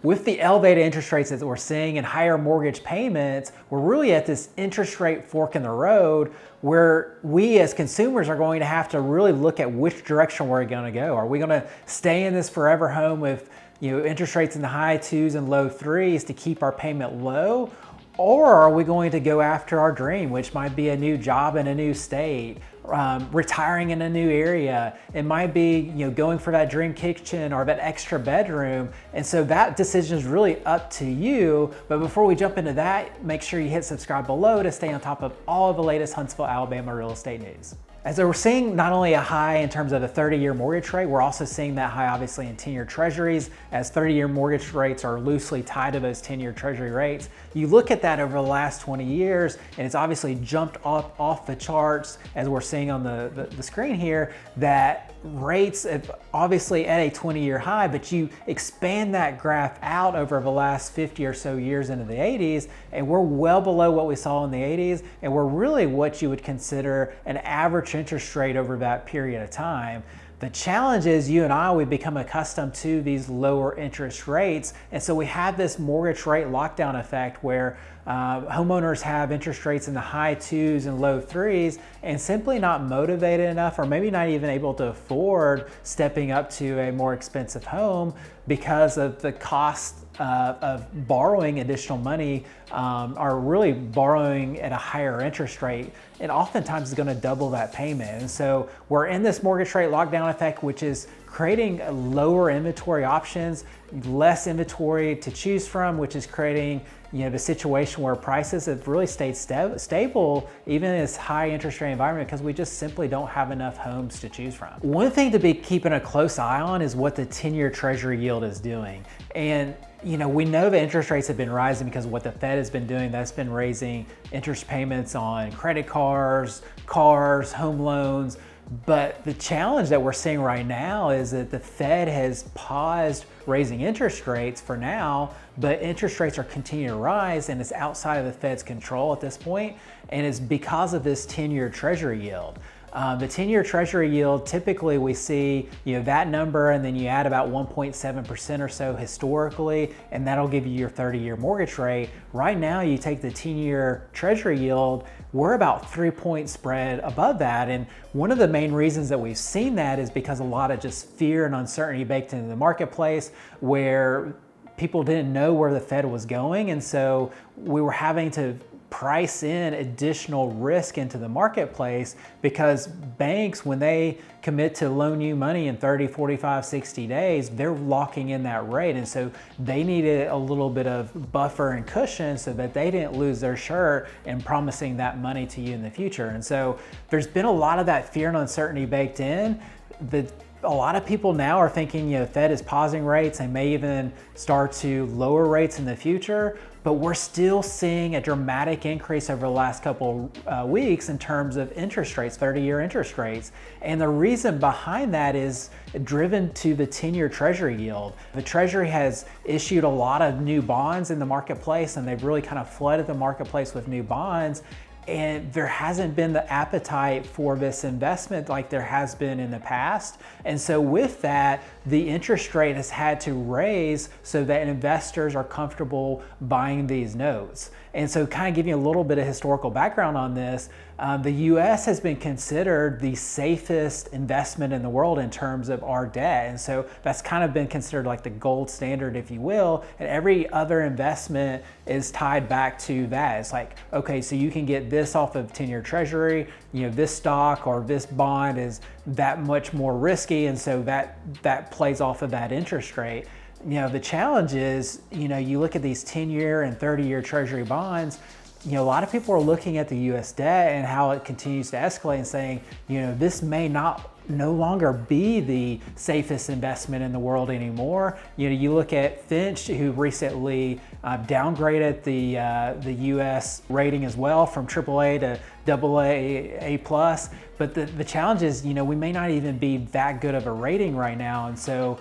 with the elevated interest rates that we're seeing and higher mortgage payments, we're really at this interest rate fork in the road where we as consumers are going to have to really look at which direction we're going to go. Are we going to stay in this forever home with interest rates in the high 2s and low 3s to keep our payment low? Or are we going to go after our dream, which might be a new job in a new state, retiring in a new area? It might be going for that dream kitchen or that extra bedroom. And so that decision is really up to you. But before we jump into that, make sure you hit subscribe below to stay on top of all of the latest Huntsville, Alabama real estate news. As we're seeing not only a high in terms of the 30-year mortgage rate, we're also seeing that high obviously in 10-year treasuries, as 30-year mortgage rates are loosely tied to those 10-year treasury rates. You look at that over the last 20 years, and it's obviously jumped up off the charts, as we're seeing on the screen here, that rates have obviously at a 20-year high, but you expand that graph out over the last 50 or so years into the 80s, and we're well below what we saw in the 80s, and we're really what you would consider an average interest rate over that period of time. The challenge is you and I, we've become accustomed to these lower interest rates. And so we have this mortgage rate lockdown effect where homeowners have interest rates in the high 2s and low 3s and simply not motivated enough, or maybe not even able to afford stepping up to a more expensive home because of the cost of borrowing additional money, are really borrowing at a higher interest rate, and oftentimes is going to double that payment. And so we're in this mortgage rate lockdown effect, which is creating lower inventory options, less inventory to choose from, which is creating the situation where prices have really stayed stable even in this high interest rate environment because we just simply don't have enough homes to choose from. One thing to be keeping a close eye on is what the 10-year treasury yield is doing. And we know the interest rates have been rising because of what the Fed has been doing. That's been raising interest payments on credit cards, home loans. But the challenge that we're seeing right now is that the Fed has paused raising interest rates for now, but interest rates are continuing to rise, and it's outside of the Fed's control at this point, and it's because of this 10-year treasury yield. The 10-year treasury yield, typically we see that number, and then you add about 1.7% or so historically, and that'll give you your 30-year mortgage rate. Right now, you take the 10-year treasury yield, we're about 3-point spread above that. And one of the main reasons that we've seen that is because a lot of just fear and uncertainty baked into the marketplace, where people didn't know where the Fed was going. And so we were having to price in additional risk into the marketplace because banks, when they commit to loan you money in 30, 45, 60 days, they're locking in that rate. And so they needed a little bit of buffer and cushion so that they didn't lose their shirt in promising that money to you in the future. And so there's been a lot of that fear and uncertainty baked in. A lot of people now are thinking, Fed is pausing rates. They may even start to lower rates in the future, but we're still seeing a dramatic increase over the last couple weeks in terms of interest rates, 30-year interest rates. And the reason behind that is driven to the 10-year treasury yield. The Treasury has issued a lot of new bonds in the marketplace, and they've really kind of flooded the marketplace with new bonds. And there hasn't been the appetite for this investment like there has been in the past. And so with that, the interest rate has had to raise so that investors are comfortable buying these notes. And so kind of giving you a little bit of historical background on this, the US has been considered the safest investment in the world in terms of our debt. And so that's kind of been considered like the gold standard, if you will. And every other investment is tied back to that. It's like, okay, so you can get this off of 10-year treasury, this stock or this bond is that much more risky. And so that plays off of that interest rate. The challenge is, you look at these 10-year and 30-year treasury bonds, a lot of people are looking at the US debt and how it continues to escalate and saying, this may no longer be the safest investment in the world anymore. You look at Finch, who recently downgraded the US rating as well from AAA to AA+. But the challenge is, we may not even be that good of a rating right now. And so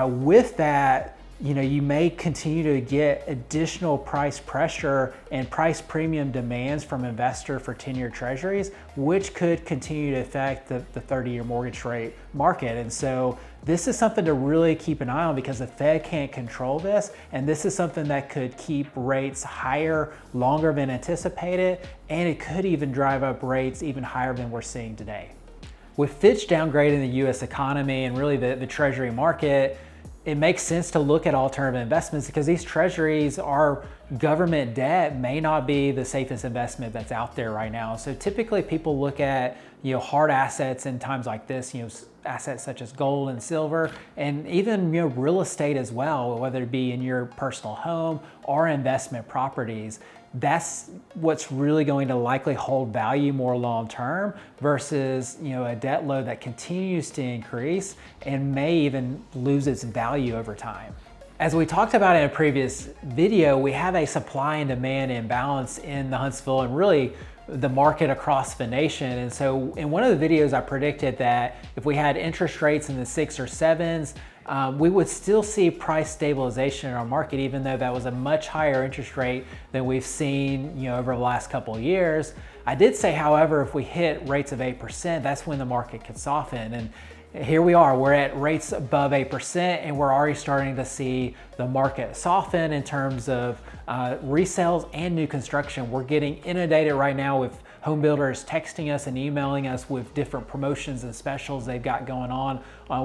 with that, you may continue to get additional price pressure and price premium demands from investors for 10-year treasuries, which could continue to affect the 30-year mortgage rate market. And so This is something to really keep an eye on because the Fed can't control this, and this is something that could keep rates higher longer than anticipated, and it could even drive up rates even higher than we're seeing today. With Fitch downgrading the US economy and really the Treasury market, it makes sense to look at alternative investments because these treasuries, our government debt, may not be the safest investment that's out there right now. So typically people look at hard assets in times like this, assets such as gold and silver, and even real estate as well, whether it be in your personal home or investment properties. That's what's really going to likely hold value more long term versus a debt load that continues to increase and may even lose its value over time. As we talked about in a previous video, we have a supply and demand imbalance in the Huntsville and really the market across the nation. And so in one of the videos I predicted that if we had interest rates in the 6s or 7s, we would still see price stabilization in our market, even though that was a much higher interest rate than we've seen over the last couple of years. I did say, however, if we hit rates of 8%, that's when the market could soften. And here we are, we're at rates above 8%, and we're already starting to see the market soften in terms of resales and new construction. We're getting inundated right now with home builders texting us and emailing us with different promotions and specials they've got going on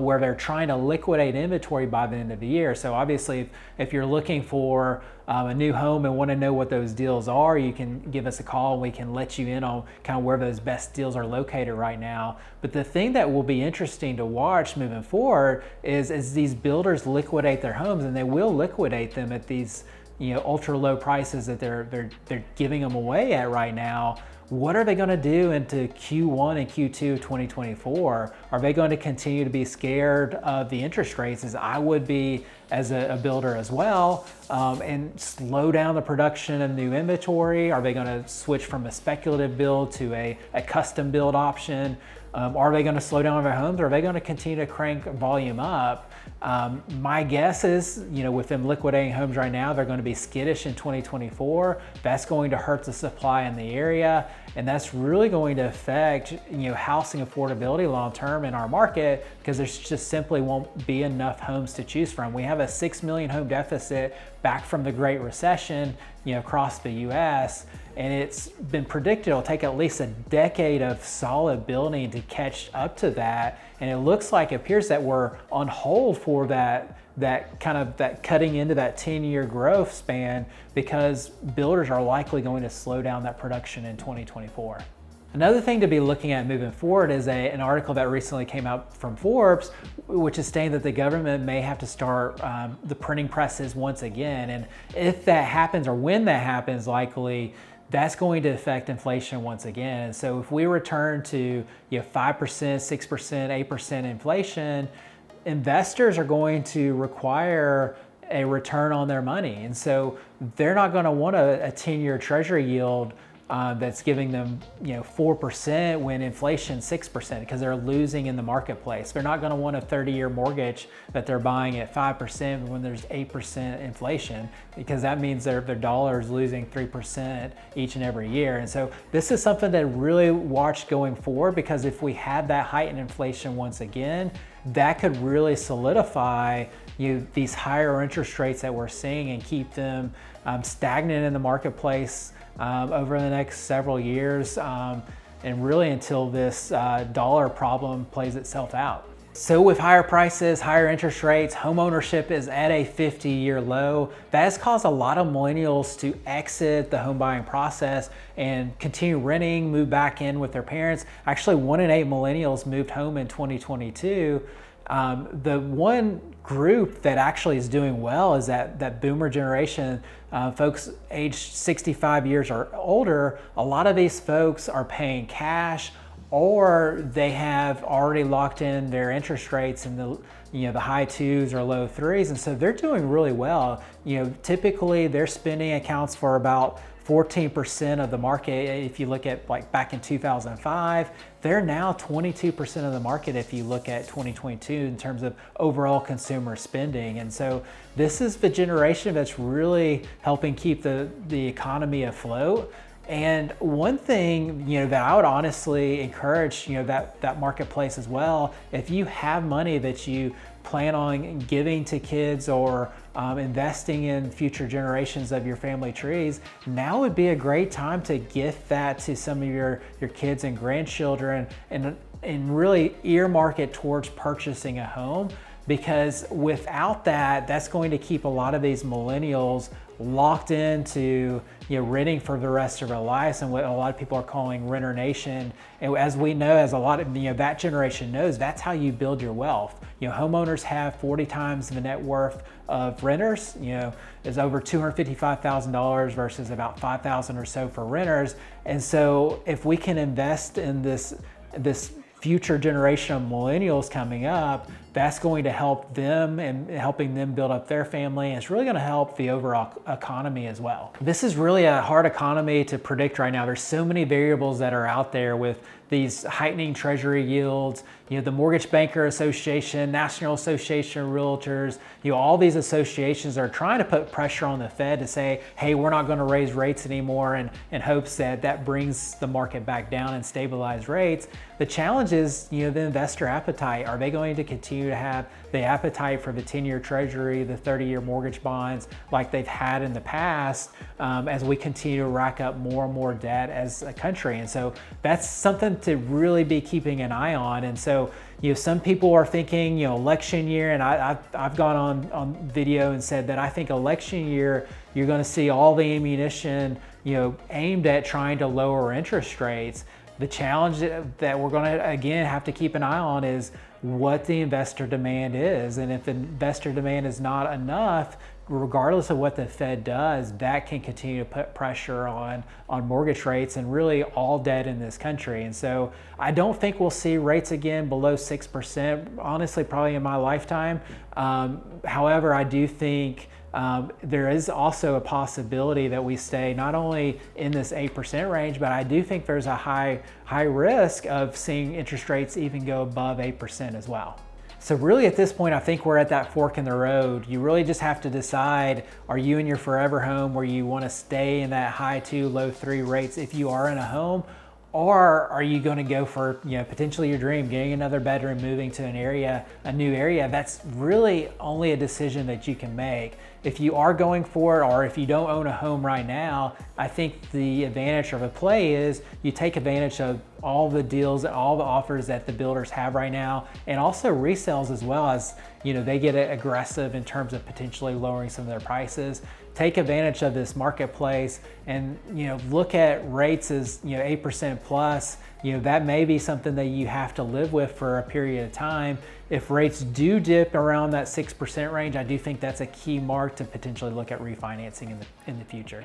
where they're trying to liquidate inventory by the end of the year. So obviously, if you're looking for a new home and want to know what those deals are, you can give us a call and we can let you in on kind of where those best deals are located right now. But the thing that will be interesting to watch moving forward is as these builders liquidate their homes, and they will liquidate them at these ultra low prices that they're giving them away at right now. What are they going to do into Q1 and Q2 of 2024? Are they going to continue to be scared of the interest rates, as I would be as a builder as well, and slow down the production of new inventory? Are they going to switch from a speculative build to a custom build option? Are they going to slow down their homes, or are they going to continue to crank volume up? My guess is, with them liquidating homes right now, they're going to be skittish in 2024. That's going to hurt the supply in the area, and that's really going to affect, housing affordability long term in our market, because there just simply won't be enough homes to choose from. We have a 6 million home deficit back from the Great Recession, across the U.S., and it's been predicted it'll take at least a decade of solid building to catch up to that. And it appears that we're on hold for that cutting into that 10-year growth span, because builders are likely going to slow down that production in 2024. Another thing to be looking at moving forward is an article that recently came out from Forbes, which is stating that the government may have to start the printing presses once again. And if that happens, or when that happens, likely, that's going to affect inflation once again. And so if we return to 5%, 6%, 8% inflation, investors are going to require a return on their money. And so they're not going to want a 10-year treasury yield that's giving them 4% when inflation's 6%, because they're losing in the marketplace. They're not going to want a 30-year mortgage that they're buying at 5% when there's 8% inflation, because that means their dollar is losing 3% each and every year. And so this is something to really watch going forward, because if we have that heightened inflation once again, that could really solidify these higher interest rates that we're seeing and keep them stagnant in the marketplace over the next several years, and really until this dollar problem plays itself out. So with higher prices, higher interest rates, home ownership is at a 50-year low. That has caused a lot of millennials to exit the home buying process and continue renting, move back in with their parents. Actually, 1 in 8 millennials moved home in 2022. The one group that actually is doing well is that boomer generation, folks aged 65 years or older. A lot of these folks are paying cash, or they have already locked in their interest rates in the high 2s or low 3s, and so they're doing really well. Typically their spending accounts for about 14% of the market. If you look at back in 2005, they're now 22% of the market if you look at 2022 in terms of overall consumer spending. And so this is the generation that's really helping keep the economy afloat. And one thing, that I would honestly encourage, that marketplace as well, if you have money that you plan on giving to kids or investing in future generations of your family trees, now would be a great time to gift that to some of your kids and grandchildren and really earmark it towards purchasing a home. Because without that, that's going to keep a lot of these millennials locked into renting for the rest of their lives, and what a lot of people are calling renter nation. And as we know, as a lot of that generation knows, that's how you build your wealth. Homeowners have 40 times the net worth of renters. Is over $255,000 versus about $5,000 or so for renters. And so if we can invest in this future generation of millennials coming up, that's going to help them and helping them build up their family. And it's really going to help the overall economy as well. This is really a hard economy to predict right now. There's so many variables that are out there with these heightening Treasury yields, the Mortgage Banker Association, National Association of Realtors, all these associations are trying to put pressure on the Fed to say, hey, we're not going to raise rates anymore, and in hopes that brings the market back down and stabilize rates. The challenge is, the investor appetite. Are they going to continue to have the appetite for the 10-year Treasury, the 30-year mortgage bonds like they've had in the past, as we continue to rack up more and more debt as a country? And so that's something to really be keeping an eye on. And so, some people are thinking, election year, and I've gone on video and said that I think election year, you're going to see all the ammunition, aimed at trying to lower interest rates. The challenge that we're going to, again, have to keep an eye on is what the investor demand is. And if investor demand is not enough, regardless of what the Fed does, that can continue to put pressure on mortgage rates and really all debt in this country. And so I don't think we'll see rates again below 6%, honestly, probably in my lifetime. However, I do think there is also a possibility that we stay not only in this 8% range, but I do think there's a high risk of seeing interest rates even go above 8% as well. So really at this point, I think we're at that fork in the road. You really just have to decide, are you in your forever home where you want to stay in that high 2, low 3 rates if you are in a home? Or are you going to go for, potentially your dream, getting another bedroom, moving to a new area? That's really only a decision that you can make. If you are going for it, or if you don't own a home right now, I think the advantage of a play is you take advantage of all the deals, all the offers that the builders have right now, and also resales as well, as they get aggressive in terms of potentially lowering some of their prices. Take advantage of this marketplace and look at rates as 8% plus. That may be something that you have to live with for a period of time. If rates do dip around that 6% range, I do think that's a key mark to potentially look at refinancing in the future.